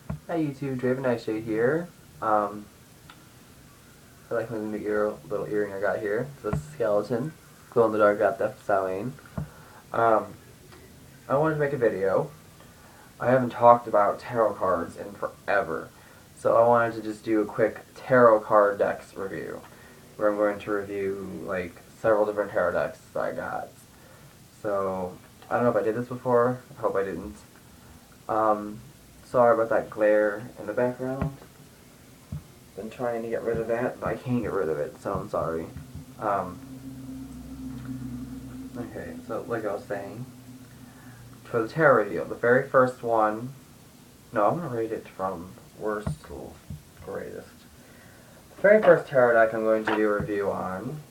Hi YouTube, Draven Nightshade here. I like my new little earring I got here. It's a skeleton. Glow in the dark got that Samhain. I wanted to make a video. I haven't talked about tarot cards in forever. So I wanted to just do a quick tarot card decks review. Where I'm going to review like several different tarot decks that I got. So I don't know if I did this before. I hope I didn't. Sorry about that glare in the background. Been trying to get rid of that, but I can't get rid of it, so I'm sorry. Okay, so like I was saying, for the tarot reveal, the very first one, no, I'm going to rate it from worst to greatest. The very first tarot deck I'm going to do a review on,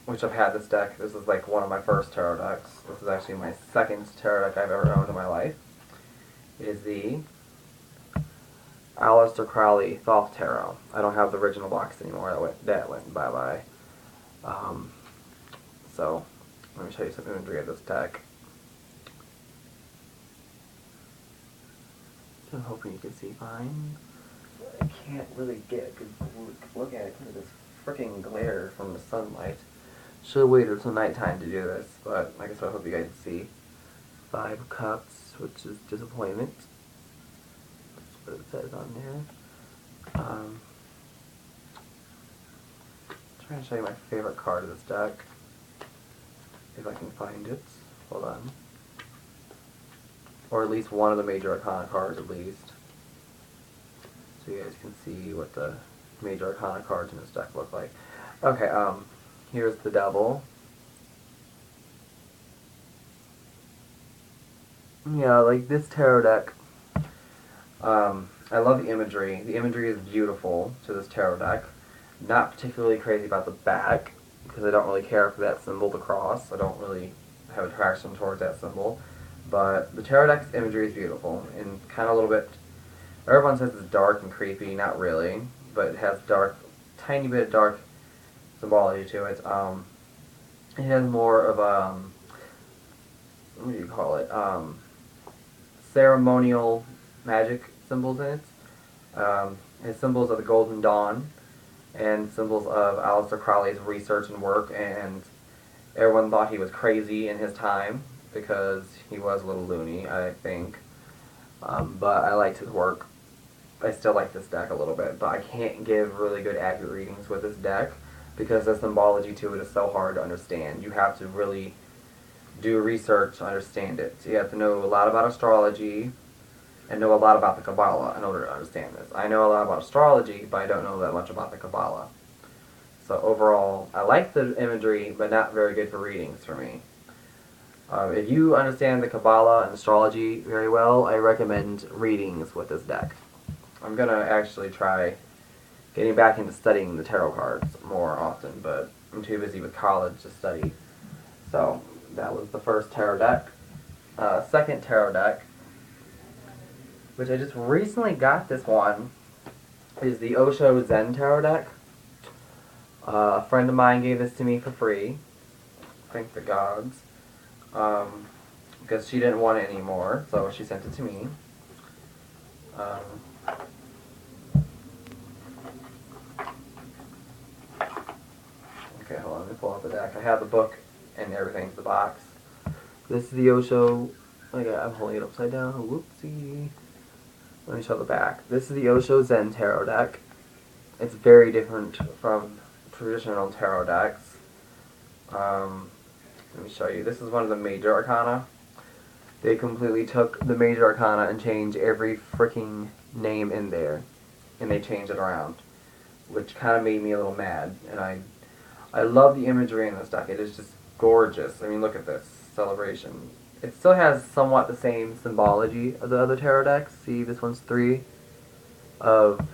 which I've had this deck, this is like one of my first tarot decks. This is actually my second tarot deck I've ever owned in my life. It is the Aleister Crowley Thoth Tarot. I don't have the original box anymore. That went bye-bye. So, let me show you some imagery of this deck. So I'm hoping you can see fine. I can't really get a good look at it because of this freaking glare from the sunlight. Should have waited until nighttime to do this, but like I said, I hope you guys can see. 5 of Cups, which is disappointment. That's what it says on there. Trying to show you my favorite card of this deck. If I can find it. Hold on. Or at least one of the major arcana cards at least. So you guys can see what the major arcana cards in this deck look like. Okay, here's the Devil. Yeah, like this tarot deck, I love the imagery. The imagery is beautiful to this tarot deck. Not particularly crazy about the back, because I don't really care for that symbol, the cross. I don't really have attraction towards that symbol. But the tarot deck's imagery is beautiful, and kind of a little bit, everyone says it's dark and creepy, not really, but it has tiny bit of dark symbology to it. It has more of what do you call it, ceremonial magic symbols in it. It has symbols of the Golden Dawn, and symbols of Aleister Crowley's research and work, and everyone thought he was crazy in his time, because he was a little loony, I think. But I liked his work. I still like this deck a little bit, but I can't give really good accurate readings with this deck, because the symbology to it is so hard to understand. You have to really do research to understand it. So you have to know a lot about astrology, and know a lot about the Kabbalah in order to understand this. I know a lot about astrology, but I don't know that much about the Kabbalah. So overall, I like the imagery, but not very good for readings for me. If you understand the Kabbalah and astrology very well, I recommend readings with this deck. I'm going to actually try getting back into studying the tarot cards more often, but I'm too busy with college to study. So, that was the first tarot deck. Second tarot deck, which I just recently got this one, is the Osho Zen tarot deck. A friend of mine gave this to me for free. Thank the gods. Because she didn't want it anymore, so she sent it to me. Okay, hold on, let me pull out the deck. I have the book and everything in the box. This is the Osho. Okay, I'm holding it upside down. Whoopsie. Let me show the back. This is the Osho Zen tarot deck. It's very different from traditional tarot decks. Let me show you. This is one of the major arcana. They completely took the major arcana and changed every freaking name in there. And they changed it around. Which kind of made me a little mad. And I love the imagery in this deck. It is just gorgeous. I mean, look at this. Celebration. It still has somewhat the same symbology of the other tarot decks. See, this one's 3 of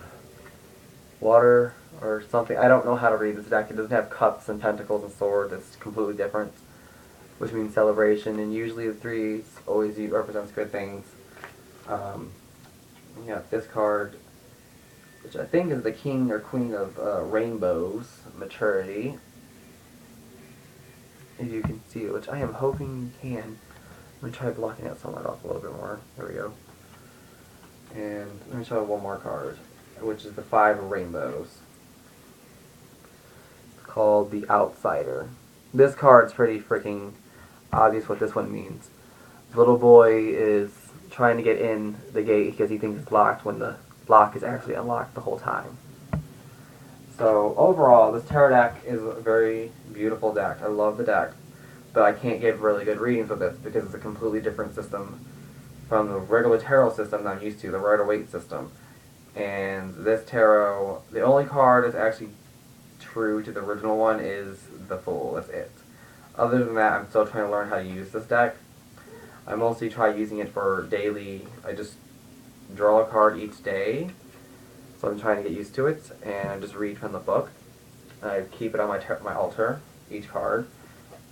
water or something. I don't know how to read this deck. It doesn't have cups and pentacles and swords. It's completely different, which means celebration. And usually the 3 always represents good things. We have this card, which I think is the king or queen of rainbows, maturity. If you can see it, which I am hoping you can. I'm going to try blocking that sunlight off a little bit more. There we go. And let me show you one more card, which is the 5 Rainbows. It's called the Outsider. This card's pretty freaking obvious what this one means. The little boy is trying to get in the gate because he thinks it's locked when the lock is actually unlocked the whole time. So overall, this tarot deck is a very beautiful deck. I love the deck, but I can't give really good readings with it because it's a completely different system from the regular tarot system that I'm used to, the Rider-Waite system. And this tarot, the only card that's actually true to the original one is the Fool. That's it. Other than that, I'm still trying to learn how to use this deck. I mostly try using it for daily. I just draw a card each day, so I'm trying to get used to it, and I just read from the book. I keep it on my altar, each card,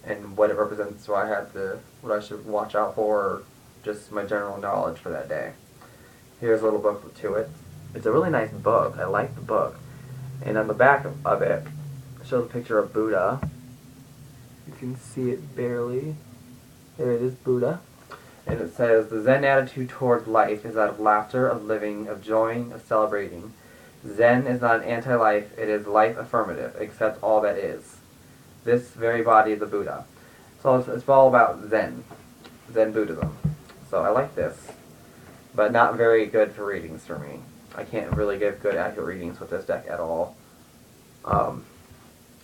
and what it represents, what I should watch out for, or just my general knowledge for that day. Here's a little booklet to it. It's a really nice book. I like the book. And on the back of it, it shows a picture of Buddha. You can see it barely. There it is, Buddha. And it says, the Zen attitude toward life is that of laughter, of living, of joying, of celebrating. Zen is not an anti-life, it is life affirmative, accept all that is. This very body is the Buddha. So it's all about Zen Buddhism. So I like this, but not very good for readings for me. I can't really give good, accurate readings with this deck at all.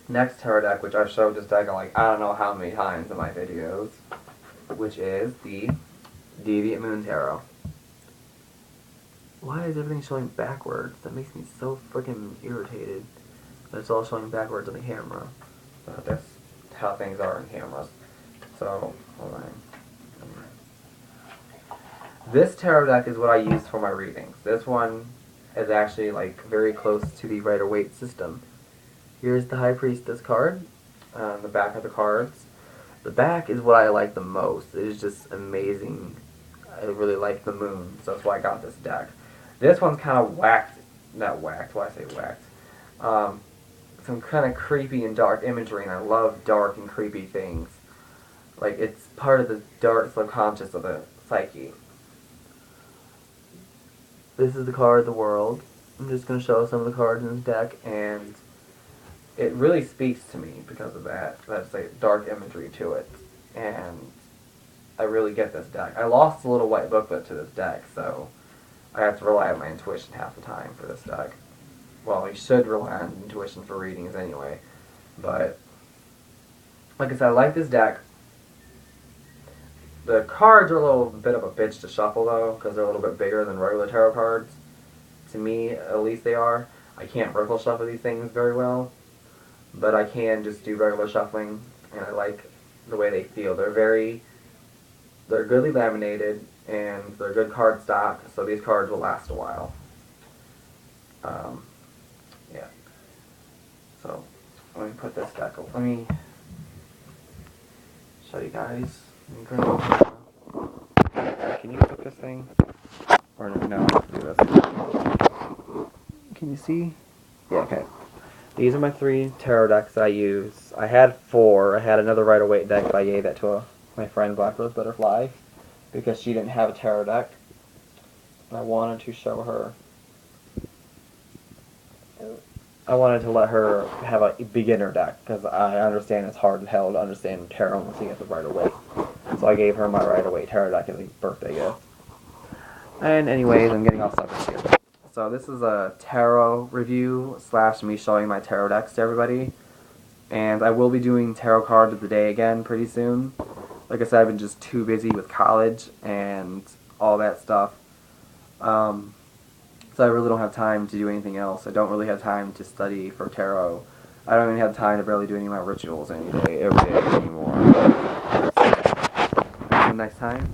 Next tarot deck, which I've showed this deck like I don't know how many times in my videos, which is the Deviant Moon Tarot. Why is everything showing backwards? That makes me so freaking irritated. That it's all showing backwards on the camera. But that's how things are in cameras. So, hold on. This tarot deck is what I use for my readings. This one is actually like very close to the Rider-Waite system. Here's the High Priestess card on the back of the cards. The back is what I like the most. It is just amazing. I really like the moon, so that's why I got this deck. This one's kind of whacked. Not whacked, why I say whacked. Some kind of creepy and dark imagery, and I love dark and creepy things. Like, it's part of the dark subconscious of the psyche. This is the card, the World. I'm just going to show some of the cards in this deck, and it really speaks to me because of that. That's like dark imagery to it, and I really get this deck. I lost a little white booklet to this deck, so I have to rely on my intuition half the time for this deck. Well, you should rely on intuition for readings anyway, but like I said, I like this deck. The cards are a little bit of a bitch to shuffle though, because they're a little bit bigger than regular tarot cards. To me, at least they are. I can't riffle shuffle these things very well, but I can just do regular shuffling, and I like the way they feel. They're goodly laminated, and they're good card stock, so these cards will last a while. Yeah. So, let me put this deck over. Let me show you guys. Can you put this thing? Or no, I have to do this. Can you see? Yeah, okay. These are my 3 tarot decks that I use. I had 4. I had another Rider-Waite deck, but I gave that to my friend Black Rose Butterfly because she didn't have a tarot deck. And I wanted to show her. I wanted to let her have a beginner deck because I understand it's hard as hell to understand tarot once you get the Rider-Waite. So I gave her my Rider-Waite tarot deck as a birthday gift. And anyways, I'm getting off subject here. So this is a tarot review / me showing my tarot decks to everybody. And I will be doing tarot cards of the day again pretty soon. Like I said, I've been just too busy with college and all that stuff. So I really don't have time to do anything else. I don't really have time to study for tarot. I don't even have time to barely do any of my rituals every day anymore. Until next time.